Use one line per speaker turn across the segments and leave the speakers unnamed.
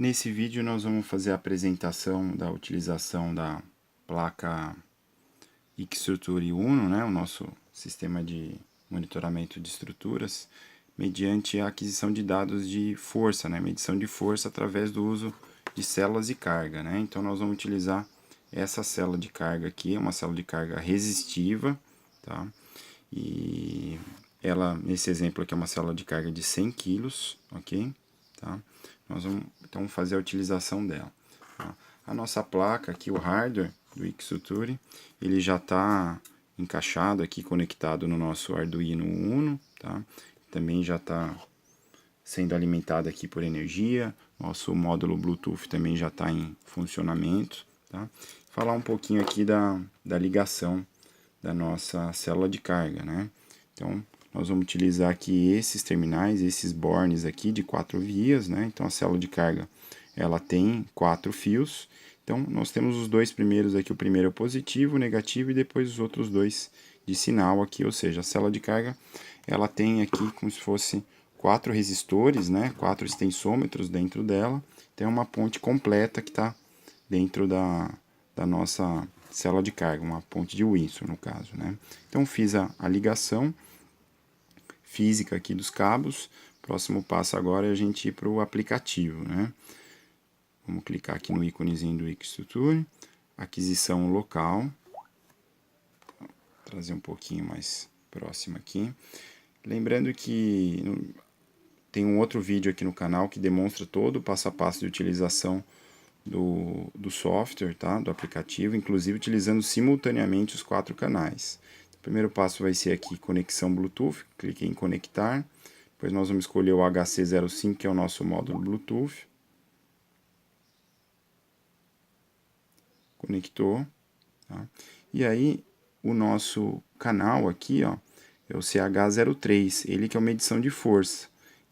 Nesse vídeo nós vamos fazer a apresentação da utilização da placa Xstruture Uno, né, o nosso sistema de monitoramento de estruturas, mediante a aquisição de dados de força, né, medição de força através do uso de células de carga, né. Então nós vamos utilizar essa célula de carga aqui, é uma célula de carga resistiva, tá? E ela, nesse exemplo aqui, é uma célula de carga de 100 kg, ok? Tá? Nós vamos então fazer a utilização dela. Tá? A nossa placa aqui, o hardware do Xstruture, ele já está encaixado aqui, conectado no nosso Arduino Uno, tá? Também já está sendo alimentado aqui por energia, nosso módulo Bluetooth também já está em funcionamento, tá? Falar um pouquinho aqui da ligação da nossa célula de carga, né? Então, nós vamos utilizar aqui esses terminais, esses bornes aqui de 4 vias, né? Então, a célula de carga, ela tem 4 fios. Então, nós temos os dois primeiros aqui, o primeiro é o positivo, o negativo, e depois os outros dois de sinal aqui, ou seja, a célula de carga, ela tem aqui como se fosse 4 resistores, né? 4 extensômetros dentro dela. Tem uma ponte completa que está dentro da nossa célula de carga, uma ponte de Wilson no caso, né? Então fiz a ligação física aqui dos cabos. Próximo passo agora é a gente ir para o aplicativo, né? Vamos clicar aqui no íconezinho do Xstruture, aquisição local, trazer um pouquinho mais próximo aqui. Lembrando que tem um outro vídeo aqui no canal que demonstra todo o passo a passo de utilização do software, tá? Do aplicativo, inclusive utilizando simultaneamente os 4 canais. O primeiro passo vai ser aqui, conexão Bluetooth, cliquei em conectar, depois nós vamos escolher o HC05, que é o nosso módulo Bluetooth. Conectou, tá? E aí o nosso canal aqui, ó, é o CH03, ele que é uma medição de força.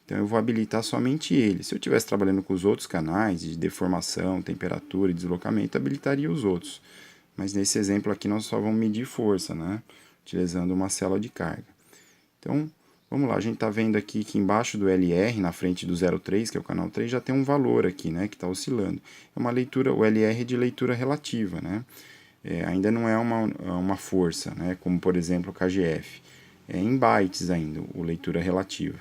Então eu vou habilitar somente ele. Se eu estivesse trabalhando com os outros canais de deformação, temperatura e deslocamento, habilitaria os outros. Mas nesse exemplo aqui nós só vamos medir força, né? Utilizando uma célula de carga. Então, vamos lá, a gente está vendo aqui que embaixo do LR, na frente do 03, que é o canal 3, já tem um valor aqui, né? Que está oscilando. É uma leitura, o LR é de leitura relativa, né? Ainda não é uma força, né? Como por exemplo o KGF. É em bytes ainda, o leitura relativa.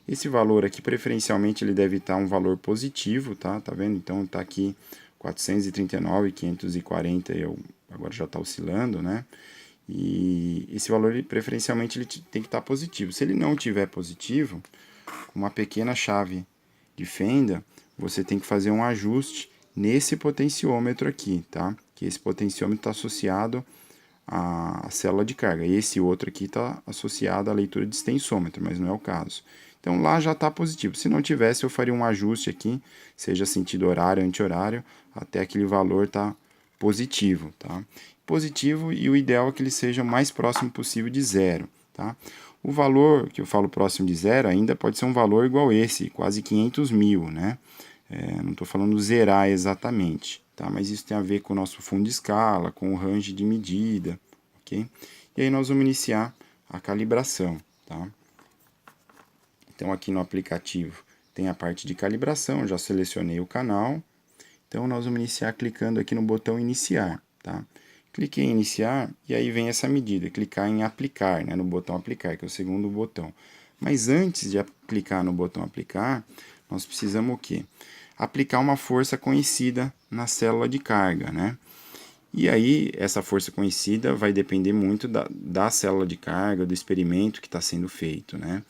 Esse valor aqui, preferencialmente, ele deve estar um valor positivo, tá? Tá vendo? Então, está aqui 439, 540, agora já está oscilando, né? E esse valor, preferencialmente, ele tem que estar positivo. Se ele não tiver positivo, com uma pequena chave de fenda, você tem que fazer um ajuste nesse potenciômetro aqui, tá? Que esse potenciômetro está associado à célula de carga. Esse outro aqui está associado à leitura de extensômetro, mas não é o caso. Então lá já está positivo. Se não tivesse, eu faria um ajuste aqui, seja sentido horário, anti-horário, até aquele valor tá positivo, tá? Positivo, e o ideal é que ele seja o mais próximo possível de zero, tá? O valor que eu falo próximo de zero ainda pode ser um valor igual esse, quase 500 mil, né? Não estou falando zerar exatamente, tá? Mas isso tem a ver com o nosso fundo de escala, com o range de medida, ok? E aí nós vamos iniciar a calibração, tá? Então aqui no aplicativo tem a parte de calibração, já selecionei o canal. Então nós vamos iniciar clicando aqui no botão iniciar, tá? Cliquei em iniciar e aí vem essa medida, clicar em aplicar, né, no botão aplicar, que é o segundo botão. Mas antes de clicar no botão aplicar, nós precisamos o quê? Aplicar uma força conhecida na célula de carga, né? E aí, essa força conhecida vai depender muito da célula de carga, do experimento que está sendo feito, né?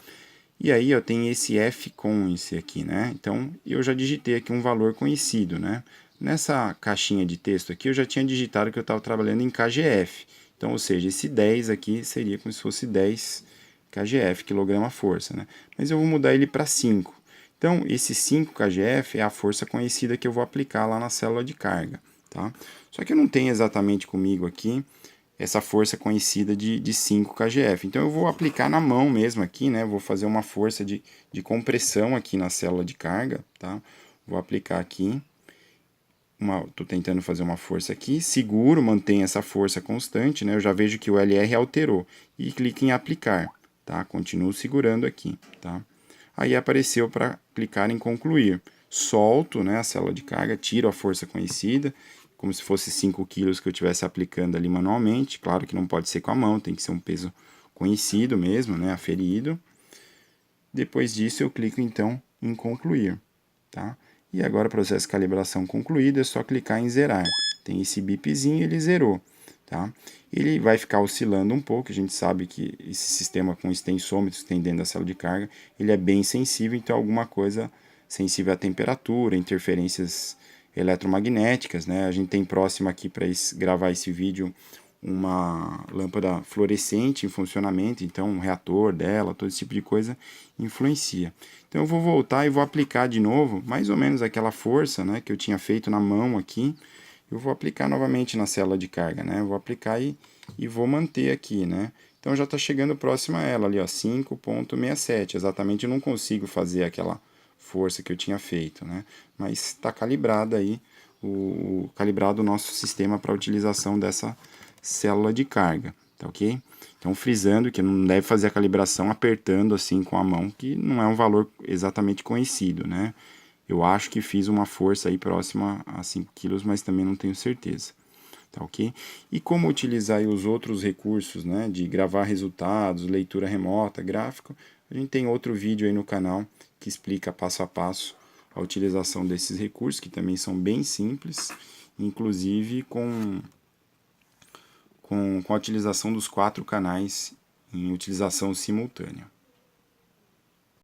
E aí eu tenho esse Fcon, esse aqui, né? Então, eu já digitei aqui um valor conhecido, né? Nessa caixinha de texto aqui, eu já tinha digitado que eu estava trabalhando em KGF. Então, ou seja, esse 10 aqui seria como se fosse 10 KGF, quilograma-força, né? Mas eu vou mudar ele para 5. Então, esse 5 KGF é a força conhecida que eu vou aplicar lá na célula de carga, tá? Só que eu não tenho exatamente comigo aqui essa força conhecida de 5 kgf. Então eu vou aplicar na mão mesmo aqui, né? Vou fazer uma força de compressão aqui na célula de carga, tá? Vou aplicar aqui, tô tentando fazer uma força aqui, seguro, mantenho essa força constante, né? Eu já vejo que o LR alterou e clico em aplicar, tá? Continuo segurando aqui, tá? aí apareceu para clicar em concluir. Solto, né, a célula de carga, tiro a força conhecida, como se fosse 5 quilos que eu estivesse aplicando ali manualmente. Claro que não pode ser com a mão, tem que ser um peso conhecido mesmo, né, aferido. Depois disso eu clico então em concluir, tá? E agora o processo de calibração concluído, é só clicar em zerar. Tem esse bipzinho, ele zerou, tá? Ele vai ficar oscilando um pouco, a gente sabe que esse sistema com extensômetros que tem dentro da célula de carga, ele é bem sensível, então alguma coisa sensível à temperatura, interferências eletromagnéticas, né? A gente tem próximo aqui para gravar esse vídeo uma lâmpada fluorescente em funcionamento, então um reator dela, todo esse tipo de coisa influencia. Então eu vou voltar e vou aplicar de novo, mais ou menos aquela força, né, que eu tinha feito na mão aqui, eu vou aplicar novamente na célula de carga, né, eu vou aplicar e vou manter aqui, né. Então já está chegando próximo a ela ali, ó, 5,67, exatamente eu não consigo fazer aquela força que eu tinha feito, né, mas está calibrado aí, calibrado o nosso sistema para a utilização dessa célula de carga, tá ok? Então, frisando que não deve fazer a calibração apertando assim com a mão, que não é um valor exatamente conhecido, né? Eu acho que fiz uma força aí próxima a 5 kg, mas também não tenho certeza, tá ok? E como utilizar aí os outros recursos, né? De gravar resultados, leitura remota, gráfico, a gente tem outro vídeo aí no canal que explica passo a passo a utilização desses recursos, que também são bem simples, inclusive com a utilização dos 4 canais em utilização simultânea.